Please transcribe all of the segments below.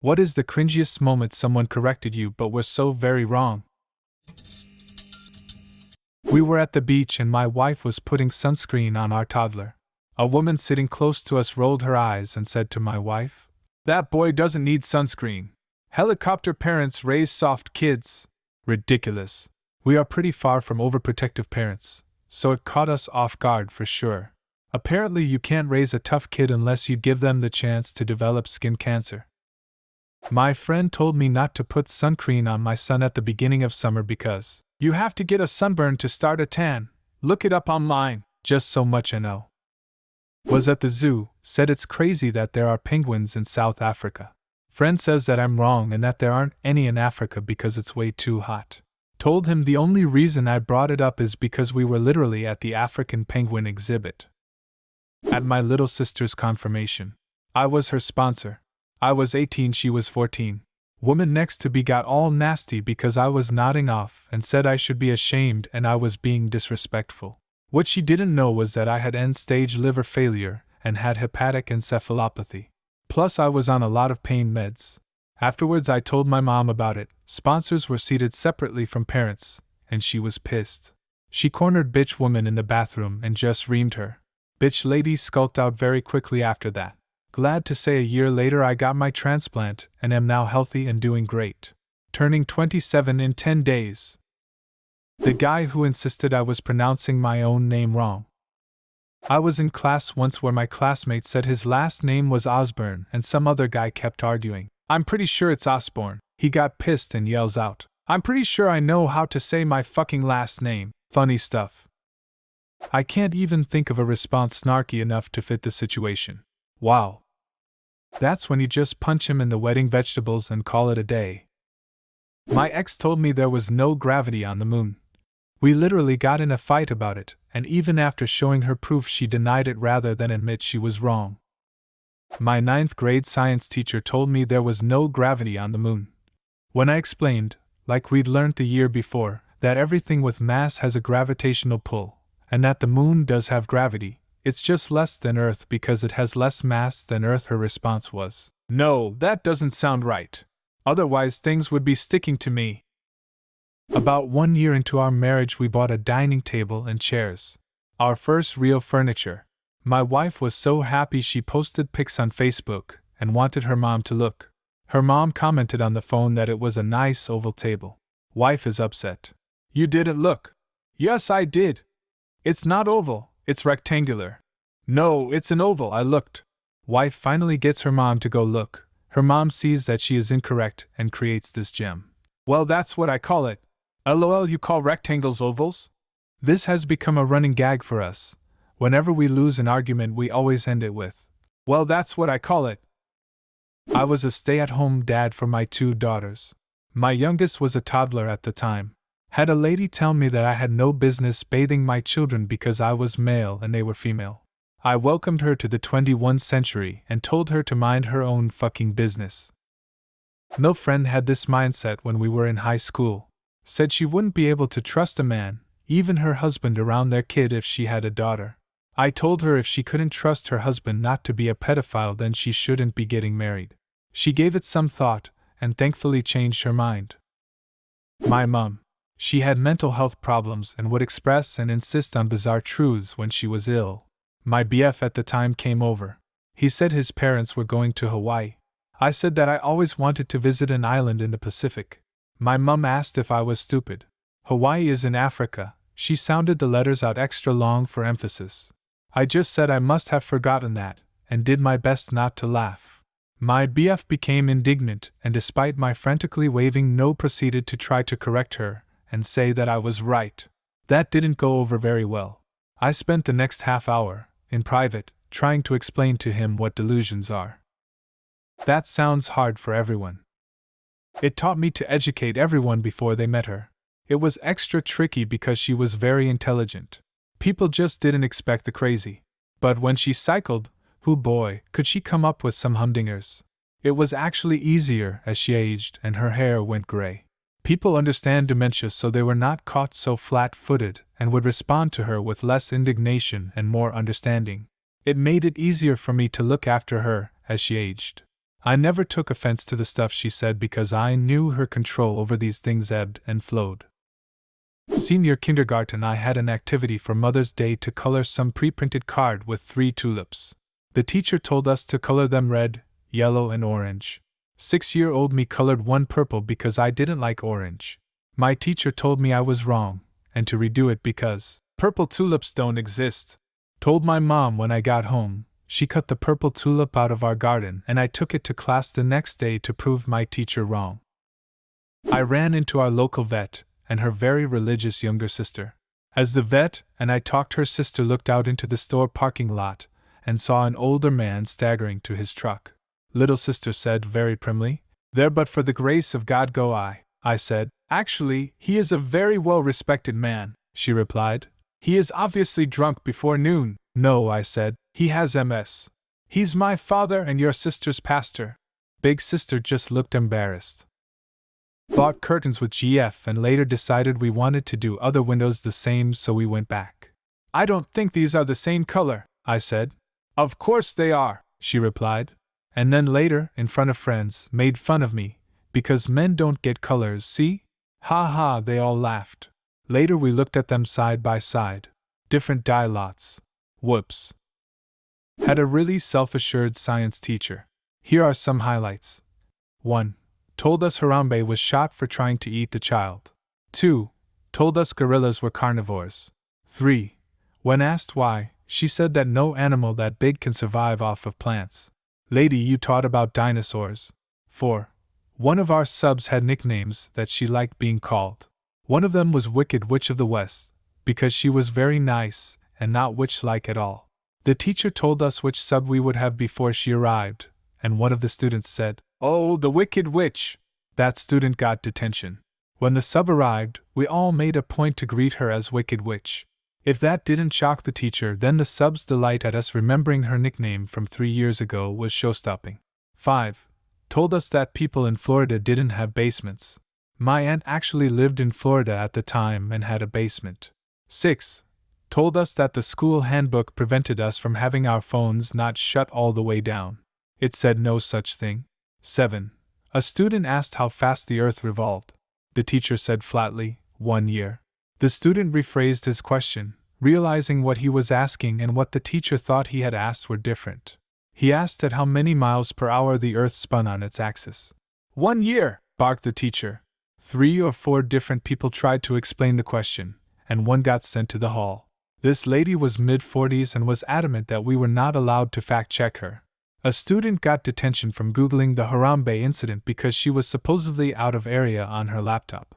What is the cringiest moment someone corrected you but was so very wrong? We were at the beach and my wife was putting sunscreen on our toddler. A woman sitting close to us rolled her eyes and said to my wife, "That boy doesn't need sunscreen. Helicopter parents raise soft kids." Ridiculous. We are pretty far from overprotective parents, so it caught us off guard for sure. Apparently you can't raise a tough kid unless you give them the chance to develop skin cancer. My friend told me not to put sun cream on my son at the beginning of summer because you have to get a sunburn to start a tan. Look it up online, just so much I know. Was at the zoo, said it's crazy that there are penguins in South Africa. Friend says that I'm wrong and that there aren't any in Africa because it's way too hot. Told him the only reason I brought it up is because we were literally at the African penguin exhibit. At my little sister's confirmation. I was her sponsor. I was 18, she was 14. Woman next to me got all nasty because I was nodding off and said I should be ashamed and I was being disrespectful. What she didn't know was that I had end-stage liver failure and had hepatic encephalopathy. Plus I was on a lot of pain meds. Afterwards I told my mom about it. Sponsors were seated separately from parents, and she was pissed. She cornered bitch woman in the bathroom and just reamed her. Bitch lady skulked out very quickly after that. Glad to say a year later I got my transplant and am now healthy and doing great. Turning 27 in 10 days. The guy who insisted I was pronouncing my own name wrong. I was in class once where my classmate said his last name was Osborne and some other guy kept arguing. "I'm pretty sure it's Osborne." He got pissed and yells out, "I'm pretty sure I know how to say my fucking last name." Funny stuff. I can't even think of a response snarky enough to fit the situation. Wow. That's when you just punch him in the wedding vegetables and call it a day. My ex told me there was no gravity on the moon. We literally got in a fight about it, and even after showing her proof she denied it rather than admit she was wrong. My 9th grade science teacher told me there was no gravity on the moon. When I explained, like we'd learned the year before, that everything with mass has a gravitational pull, and that the moon does have gravity, it's just less than Earth because it has less mass than Earth, her response was, "No, that doesn't sound right. Otherwise things would be sticking to me." About 1 year into our marriage we bought a dining table and chairs. Our first real furniture. My wife was so happy she posted pics on Facebook and wanted her mom to look. Her mom commented on the phone that it was a nice oval table. Wife is upset. "You didn't look." "Yes, I did. It's not oval, it's rectangular." "No, it's an oval, I looked." Wife finally gets her mom to go look. Her mom sees that she is incorrect and creates this gem. "Well, that's what I call it. LOL, you call rectangles ovals?" This has become a running gag for us. Whenever we lose an argument, we always end it with, "Well, that's what I call it." I was a stay-at-home dad for my 2 daughters. My youngest was a toddler at the time. Had a lady tell me that I had no business bathing my children because I was male and they were female. I welcomed her to the 21st century and told her to mind her own fucking business. No friend had this mindset when we were in high school. Said she wouldn't be able to trust a man, even her husband, around their kid if she had a daughter. I told her if she couldn't trust her husband not to be a pedophile, then she shouldn't be getting married. She gave it some thought, and thankfully changed her mind. My mom. She had mental health problems and would express and insist on bizarre truths when she was ill. My BF at the time came over. He said his parents were going to Hawaii. I said that I always wanted to visit an island in the Pacific. My mom asked if I was stupid. Hawaii is in Africa. She sounded the letters out extra long for emphasis. I just said I must have forgotten that, and did my best not to laugh. My BF became indignant, and despite my frantically waving no, proceeded to try to correct her and say that I was right. That didn't go over very well. I spent the next half hour, in private, trying to explain to him what delusions are. That sounds hard for everyone. It taught me to educate everyone before they met her. It was extra tricky because she was very intelligent. People just didn't expect the crazy. But when she cycled, hoo boy, could she come up with some humdingers. It was actually easier as she aged and her hair went gray. People understand dementia, so they were not caught so flat-footed and would respond to her with less indignation and more understanding. It made it easier for me to look after her as she aged. I never took offense to the stuff she said because I knew her control over these things ebbed and flowed. Senior kindergarten, I had an activity for Mother's Day to color some pre-printed card with 3 tulips. The teacher told us to color them red, yellow, and orange. 6-year-old me colored one purple because I didn't like orange. My teacher told me I was wrong, and to redo it because purple tulips don't exist. Told my mom when I got home. She cut the purple tulip out of our garden and I took it to class the next day to prove my teacher wrong. I ran into our local vet and her very religious younger sister. As the vet and I talked, her sister looked out into the store parking lot and saw an older man staggering to his truck. Little sister said very primly, "There but for the grace of God go I." I said, "Actually, he is a very well-respected man," she replied. "He is obviously drunk before noon." "No," I said, "he has MS. He's my father and your sister's pastor." Big sister just looked embarrassed. Bought curtains with GF and later decided we wanted to do other windows the same, so we went back. "I don't think these are the same color," I said. "Of course they are," she replied. And then later, in front of friends, made fun of me, because men don't get colors, see? Ha ha, they all laughed. Later we looked at them side by side. Different dye lots. Whoops. Had a really self-assured science teacher. Here are some highlights. 1. Told us Harambe was shot for trying to eat the child. 2. Told us gorillas were carnivores. 3. When asked why, she said that no animal that big can survive off of plants. Lady, you taught about dinosaurs. 4. One of our subs had nicknames that she liked being called. One of them was Wicked Witch of the West, because she was very nice and not witch-like at all. The teacher told us which sub we would have before she arrived, and one of the students said, "Oh, the Wicked Witch!" That student got detention. When the sub arrived, we all made a point to greet her as Wicked Witch. If that didn't shock the teacher, then the sub's delight at us remembering her nickname from 3 years ago was show-stopping. 5. Told us that people in Florida didn't have basements. My aunt actually lived in Florida at the time and had a basement. 6. Told us that the school handbook prevented us from having our phones not shut all the way down. It said no such thing. 7. A student asked how fast the earth revolved. The teacher said flatly, 1 year. The student rephrased his question, realizing what he was asking and what the teacher thought he had asked were different. He asked at how many miles per hour the earth spun on its axis. 1 year, barked the teacher. 3 or 4 different people tried to explain the question, and one got sent to the hall. This lady was mid-40s and was adamant that we were not allowed to fact-check her. A student got detention from Googling the Harambe incident because she was supposedly out of area on her laptop.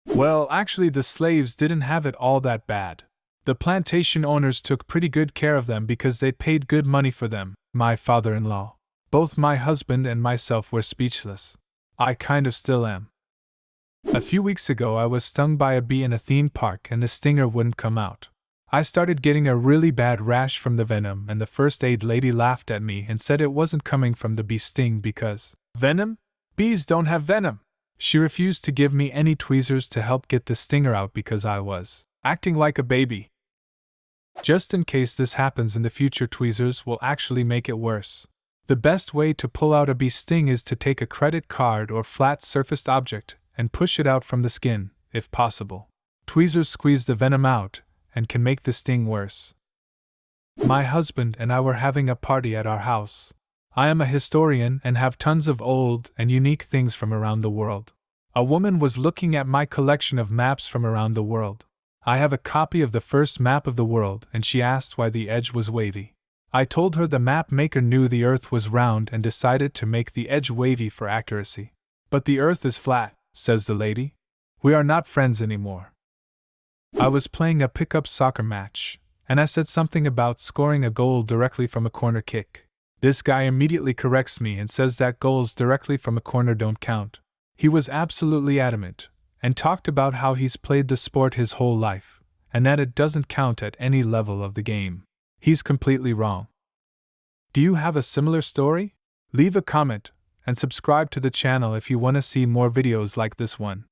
Well, actually the slaves didn't have it all that bad. The plantation owners took pretty good care of them because they paid good money for them. My father-in-law. Both my husband and myself were speechless. I kind of still am. A few weeks ago I was stung by a bee in a theme park and the stinger wouldn't come out. I started getting a really bad rash from the venom and the first aid lady laughed at me and said it wasn't coming from the bee sting because venom? Bees don't have venom. She refused to give me any tweezers to help get the stinger out because I was acting like a baby. Just in case this happens in the future, tweezers will actually make it worse. The best way to pull out a bee sting is to take a credit card or flat-surfaced object and push it out from the skin, if possible. Tweezers squeeze the venom out and can make the sting worse. My husband and I were having a party at our house. I am a historian and have tons of old and unique things from around the world. A woman was looking at my collection of maps from around the world. I have a copy of the first map of the world and she asked why the edge was wavy. I told her the map maker knew the earth was round and decided to make the edge wavy for accuracy. But the earth is flat, says the lady. We are not friends anymore. I was playing a pickup soccer match, and I said something about scoring a goal directly from a corner kick. This guy immediately corrects me and says that goals directly from a corner don't count. He was absolutely adamant, and talked about how he's played the sport his whole life, and that it doesn't count at any level of the game. He's completely wrong. Do you have a similar story? Leave a comment, and subscribe to the channel if you want to see more videos like this one.